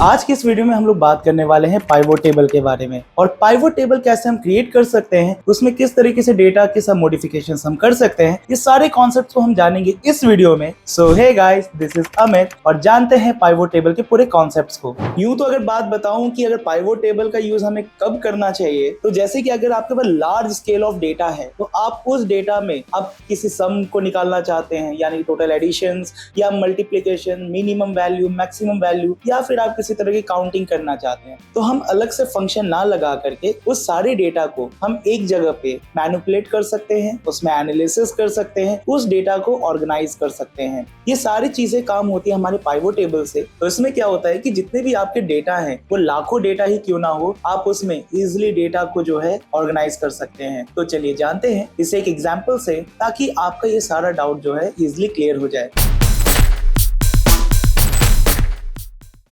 आज की इस वीडियो में हम लोग बात करने वाले हैं पाइवोट टेबल के बारे में और पाइवोट टेबल कैसे हम क्रिएट कर सकते हैं, उसमें किस तरीके से डेटा के सब मॉडिफिकेशंस हम कर सकते हैं। ये सारे कॉन्सेप्ट्स को हम जानेंगे इस वीडियो में। So hey guys, this is Amit और जानते हैं पाइवोट टेबल के पूरे कॉन्सेप्ट्स को। यूं तो अगर बात बताऊं कि अगर पाइवोट टेबल का यूज हमें कब करना चाहिए, तो जैसे कि अगर आपके पास लार्ज स्केल ऑफ डेटा है तो आप उस डेटा में आप किसी सम को निकालना चाहते हैं, यानी टोटल एडिशंस या multiplication, minimum value, maximum value, या फिर आप किसी तरह की काउंटिंग करना चाहते हैं, तो हम अलग से फंक्शन ना लगा करके उस सारे डेटा को हम एक जगह पे मैनिपुलेट कर सकते हैं, उसमें एनालिसिस कर सकते हैं, उस डेटा को ऑर्गेनाइज कर सकते हैं। ये सारी चीजें काम होती है हमारे पाइवोट टेबल से। तो इसमें क्या होता है कि जितने भी आपके डेटा हैं, वो लाखों डेटा ही क्यों ना हो, आप उसमें इजिली डेटा को जो है ऑर्गेनाइज कर सकते हैं। तो चलिए जानते हैं इसे एक एग्जाम्पल से, ताकि आपका ये सारा डाउट जो है इजिली क्लियर हो जाए।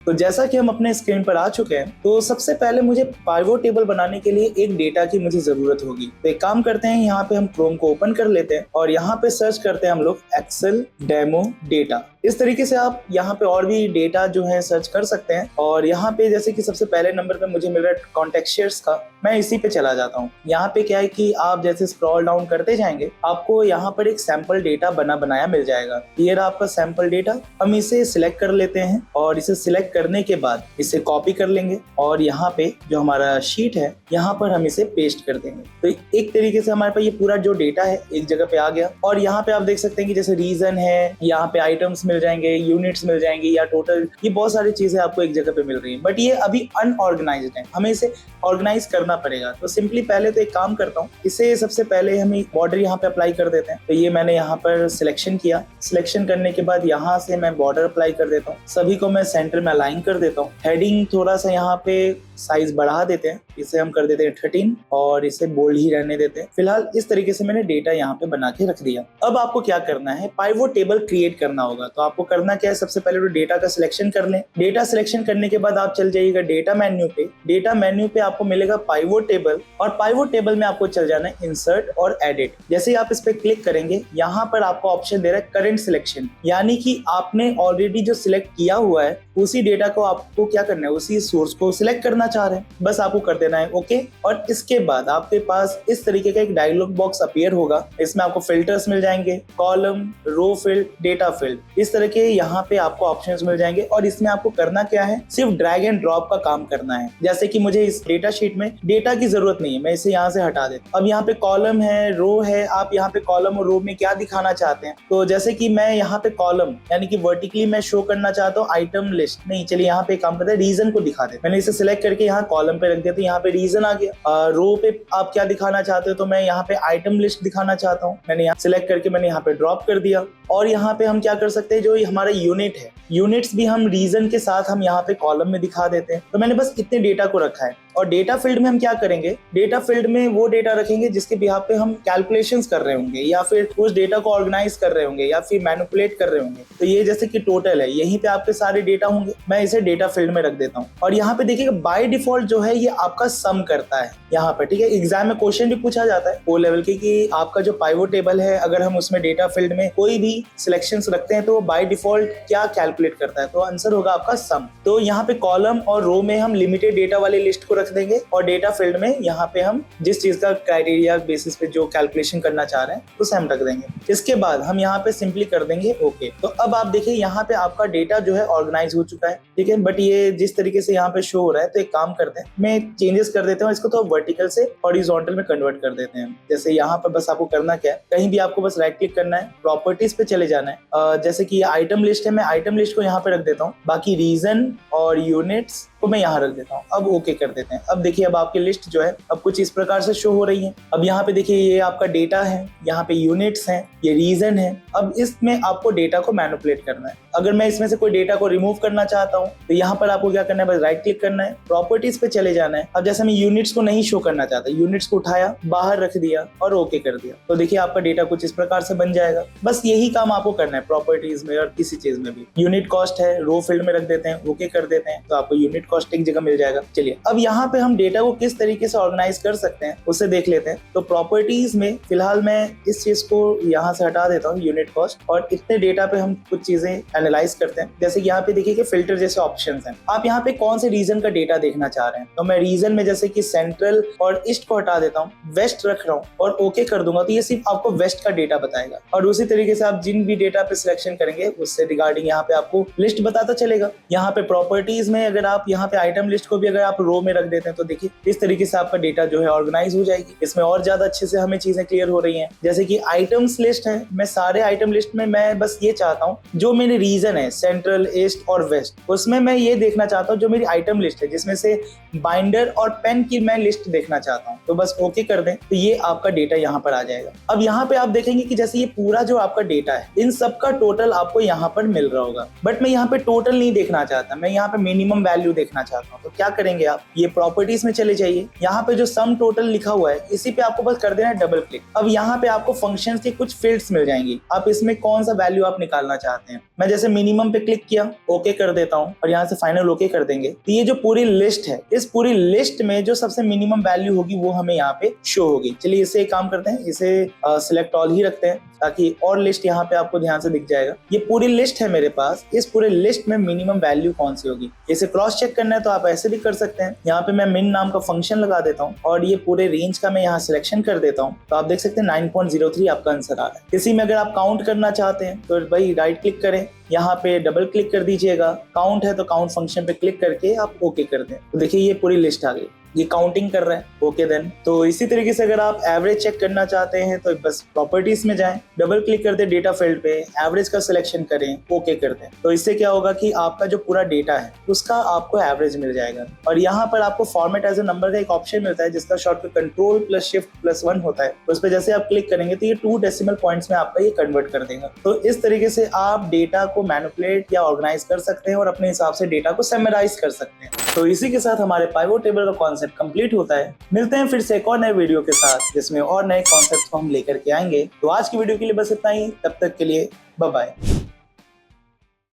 तो जैसा कि हम अपने स्क्रीन पर आ चुके हैं, तो सबसे पहले मुझे पाइवोट टेबल बनाने के लिए एक डेटा की मुझे जरूरत होगी। तो एक काम करते हैं, यहाँ पे हम क्रोम को ओपन कर लेते हैं और यहाँ पे सर्च करते हैं हम लोग एक्सेल डेमो डेटा। इस तरीके से आप यहाँ पे और भी डेटा जो है सर्च कर सकते हैं। और यहाँ पे जैसे कि सबसे पहले नंबर पे मुझे मिल रहा है कॉन्टेक्स्चर्स का, मैं इसी पे चला जाता हूँ। यहाँ पे क्या है कि आप जैसे स्क्रॉल डाउन करते जाएंगे, आपको यहाँ पर एक सैंपल डेटा बनाया मिल जाएगा। ये रहा आपका सैंपल डेटा। हम इसे सिलेक्ट कर लेते हैं और इसे सिलेक्ट करने के बाद इसे कॉपी कर लेंगे और यहाँ पे जो हमारा शीट है, यहाँ पर हम इसे पेस्ट कर देंगे। तो एक तरीके से हमारे पास ये पूरा जो डेटा है एक जगह पे आ गया। और यहाँ पे आप देख सकते हैं कि जैसे रीजन है, यहाँ पे आइटम्स मिल जाएंगे, यूनिट्स मिल जाएंगी या टोटल, ये बहुत सारी चीजें आपको एक जगह पे मिल रही है। बट ये अभी अनऑर्गेनाइज्ड है, हमें इसे ऑर्गेनाइज करना पड़ेगा। तो सिंपली पहले तो एक काम करता हूँ, इसे सबसे पहले हम बॉर्डर यहाँ पे अप्लाई कर देते हैं। तो ये मैंने यहाँ पर सिलेक्शन किया। सिलेक्शन करने के बाद यहाँ से मैं बॉर्डर अप्लाई कर देता हूँ। सभी को मैं सेंटर में अलाइन कर देता हूँ। हेडिंग थोड़ा सा यहाँ पे साइज बढ़ा देते हैं, इसे हम कर देते हैं 13 और इसे बोल्ड ही रहने देते हैं। फिलहाल इस तरीके से मैंने डेटा यहाँ पे बना के रख दिया। अब आपको क्या करना है, पाइवोट टेबल क्रिएट करना होगा। तो आपको करना क्या है, सबसे पहले तो डेटा का सिलेक्शन कर लें। डेटा सिलेक्शन करने के बाद आप चल जाइएगा डेटा मेन्यू पे। डेटा मेन्यू पे आपको मिलेगा पाइवोट टेबल और पाइवोट टेबल में आपको चल जाना है इंसर्ट और एडिट। जैसे ही आप इस पे क्लिक करेंगे, यहाँ पर आपको ऑप्शन दे रहा है करंट सिलेक्शन, यानी कि आपने ऑलरेडी जो सिलेक्ट किया हुआ है उसी डेटा को आपको क्या करना है, उसी सोर्स को सिलेक्ट करना चाह रहे हैं, बस आपको कर देना है ओके। और इसके बाद आपके पास इस तरीके का एक डायलॉग बॉक्स अपीयर होगा। इसमें आपको फिल्टर्स मिल जाएंगे, कॉलम, रो फील्ड, डेटा फील्ड, इस तरह के यहाँ पे आपको ऑप्शंस मिल जाएंगे। और इसमें आपको करना क्या है, सिर्फ ड्रैग एंड ड्रॉप का काम करना है। जैसे कि मुझे इस डेटा शीट में डेटा की जरूरत नहीं है, मैं इसे यहाँ से हटा देता हूँ। अब यहाँ पे कॉलम है, रो है, आप यहाँ पे कॉलम और रो में क्या दिखाना चाहते हैं। तो जैसे कि मैं यहाँ पे कॉलम यानी कि वर्टिकली मैं शो करना चाहता हूँ आइटम लिस्ट, नहीं चलिए यहाँ पे काम करते हैं, रीजन को दिखा दे। मैंने इसे सिलेक्ट करके यहाँ कॉलम पे रख दिया, तो यहाँ पे रीजन आ गया। रो पे आप क्या दिखाना चाहते हो, तो मैं यहाँ पे आइटम लिस्ट दिखाना चाहता हूँ, मैंने यहाँ सिलेक्ट करके मैंने यहाँ पे ड्रॉप कर दिया। और यहाँ पे हम क्या कर सकते हैं, जो हमारा यूनिट है, यूनिट्स भी हम रीजन के साथ हम यहाँ पे कॉलम में दिखा देते हैं। तो मैंने बस इतने डेटा को रखा है। और डेटा फील्ड में हम क्या करेंगे, डेटा फील्ड में वो डेटा रखेंगे जिसके बिहाफ पे हम कैलकुलेशंस कर रहे होंगे, या फिर उस डेटा को ऑर्गेनाइज कर रहे होंगे, या फिर मैनिपुलेट कर रहे होंगे। तो ये जैसे कि टोटल है, यहीं पे आपके सारे डेटा होंगे, मैं इसे डेटा फील्ड में रख देता हूँ। और यहाँ पे देखिएगा बाय डिफॉल्ट जो है ये आपका सम करता है यहाँ पर, ठीक है। एग्जाम में क्वेश्चन भी पूछा जाता है ओ लेवल के कि आपका जो पाइवोट टेबल है, अगर हम उसमें डेटा फील्ड में कोई भी सिलेक्शंस रखते हैं तो बाय डिफॉल्ट क्या कैलकुलेट करता है, तो आंसर होगा आपका सम। तो यहाँ पे कॉलम और रो में हम लिमिटेड डेटा वाले लिस्ट को रख देंगे और डेटा फील्ड में यहाँ पे हम जिस चीज का क्राइटेरिया बेसिस पे जो कैलकुलेशन करना चाह रहे हैं उसे हम रख देंगे। इसके बाद हम यहाँ पे सिंपली कर देंगे ओके। तो अब आप देखिए यहाँ पे आपका डेटा जो है ऑर्गेनाइज हो चुका है, ठीक है। बट ये जिस तरीके से यहाँ पे शो हो रहा है, तो एक काम करते हैं, मैं चेंजेस कर देता हूँ इसको, तो वर्टिकल से हॉरिजॉन्टल में कन्वर्ट कर देते हैं। जैसे यहाँ पर बस आपको करना क्या है, कहीं भी आपको बस राइट क्लिक करना है, प्रॉपर्टीज पे चले जाना है। जैसे कि आइटम लिस्ट है, मैं आइटम लिस्ट को यहाँ पे रख देता हूँ, बाकी रीजन और यूनिट्स को मैं यहाँ रख देता हूँ। अब ओके कर देते हैं। अब देखिए अब आपकी लिस्ट जो है अब कुछ इस प्रकार से शो हो रही है। अब यहाँ पे देखिए ये आपका डेटा है, यहाँ पे यूनिट्स हैं, ये रीजन है। अब इसमें आपको डेटा को मैनिपुलेट करना है। अगर मैं इसमें से कोई डेटा को रिमूव करना चाहता हूँ, तो यहाँ पर आपको क्या करना है, बस राइट क्लिक करना है, प्रॉपर्टीज पे चले जाना है। अब जैसे मैं यूनिट्स को नहीं शो करना चाहता, यूनिट्स को उठाया, बाहर रख दिया और ओके कर दिया, तो देखिए आपका डेटा कुछ इस प्रकार से बन जाएगा। बस यही काम आपको करना है प्रॉपर्टीज में और किसी चीज में भी। यूनिट कॉस्ट है, रो फील्ड में रख देते हैं, ओके कर देते हैं, तो आपको यूनिट कॉस्ट एक जगह मिल जाएगा। चलिए अब यहाँ पे हम डेटा को किस तरीके से ऑर्गेनाइज कर सकते हैं उसे देख लेते हैं। तो प्रॉपर्टीज में फिलहाल मैं इस चीज को यहाँ से हटा देता हूँ, यूनिट कॉस्ट, और इतने डेटा पे हम कुछ चीजें एनालाइज करते हैं। जैसे कि यहाँ पे देखिए कि फिल्टर जैसे ऑप्शंस हैं, आप यहाँ पे कौन से रीजन का डेटा देखना चाह रहे हैं। तो मैं रीजन में जैसे कि सेंट्रल और ईस्ट को हटा देता हूँ, वेस्ट रख रहा हूँ और ओके कर दूंगा, तो ये सिर्फ आपको वेस्ट का डेटा बताएगा। और उसी तरीके से आप जिन भी डेटा पे सिलेक्शन करेंगे उससे रिगार्डिंग यहाँ पे आपको लिस्ट बताता चलेगा। यहाँ पे प्रॉपर्टीज में अगर आप यहाँ पे आइटम लिस्ट को भी अगर आप रो में रख देते हैं तो देखिए इस तरीके से आपका डेटा जो है ऑर्गेनाइज हो जाएगी। इसमें और ज्यादा अच्छे से हमें चीजें क्लियर हो रही हैं। जैसे कि आइटम्स लिस्ट है, मैं सारे आइटम लिस्ट में मैं बस ये चाहता हूँ जो मेरे रीजन है सेंट्रल, ईस्ट और वेस्ट, उसमें मैं ये देखना चाहता हूँ जो मेरी आइटम लिस्ट है जिसमें से बाइंडर और पेन की मैं लिस्ट देखना चाहता हूँ। तो बस ओके कर दें तो ये आपका डेटा यहाँ पर आ जाएगा। अब यहाँ पे आप देखेंगे कि जैसे ये पूरा जो आपका डेटा है इन सबका टोटल आपको यहाँ पर मिल रहा होगा, बट मैं यहाँ पे टोटल नहीं देखना चाहता, मैं यहाँ पे मिनिमम वैल्यू देखना चाहता हूँ। तो क्या करेंगे आप, ये प्रॉपर्टीज में चले जाइए, यहाँ पे जो सम टोटल लिखा हुआ है इसी पे आपको बस कर देना है डबल क्लिक। अब यहाँ पे आपको फंक्शंस की कुछ फील्ड्स मिल जाएंगी, आप इसमें कौन सा वैल्यू आप निकालना चाहते हैं। मैं जैसे मिनिमम पे क्लिक किया, ओके कर देता हूँ और यहाँ से फाइनल ओके कर देंगे। तो ये जो पूरी लिस्ट है, इस पूरी लिस्ट में जो सबसे मिनिमम वैल्यू होगी वो हमें यहाँ पे शो होगी। चलिए इसे एक काम करते हैं, इसे सिलेक्ट ऑल ही रखते हैं ताकि और लिस्ट यहाँ पे आपको ध्यान से दिख जाएगा। ये पूरी लिस्ट है मेरे पास, इस पूरे लिस्ट में मिनिमम वैल्यू कौन सी होगी इसे क्रॉस चेक करना है तो आप ऐसे भी कर सकते हैं। यहाँ पे मैं मिन नाम का फंक्शन लगा देता हूँ और ये पूरे रेंज का मैं यहाँ सिलेक्शन कर देता हूँ। तो आप देख सकते हैं 9.03 आपका आंसर आ रहा है। इसी में अगर आप काउंट करना चाहते हैं तो भाई राइट क्लिक करें, यहाँ पे डबल क्लिक कर दीजिएगा, काउंट है तो काउंट फंक्शन पे क्लिक करके आप ओके कर दें। तो देखिए ये पूरी लिस्ट आ गई, ये काउंटिंग कर रहा है, ओके देन। तो इसी तरीके से अगर आप एवरेज चेक करना चाहते हैं तो बस प्रॉपर्टीज में जाएं, डबल क्लिक कर दें डेटा फील्ड पे, एवरेज का सिलेक्शन करें, ओके कर दें। तो इससे क्या होगा कि आपका जो पूरा डेटा है उसका आपको एवरेज मिल जाएगा। और यहाँ पर आपको फॉर्मेट एज ए नंबर का एक ऑप्शन मिलता है जिसका शॉर्टकट Ctrl+Shift+1 होता है। उस पर जैसे आप क्लिक करेंगे तो ये 2 डेसिमल पॉइंट्स में आपका ये कन्वर्ट कर देगा। तो इस तरीके से आप डेटा को मैनिपुलेट या ऑर्गेनाइज कर सकते हैं और अपने हिसाब से डेटा को समराइज कर सकते हैं। तो इसी के साथ हमारे पाइवोट टेबल का कॉन्सेप्ट कंप्लीट होता है। मिलते हैं फिर से एक और नए वीडियो के साथ जिसमें और नए कॉन्सेप्ट को हम लेकर के आएंगे। तो आज की वीडियो के लिए बस इतना ही, तब तक के लिए बाय बाय।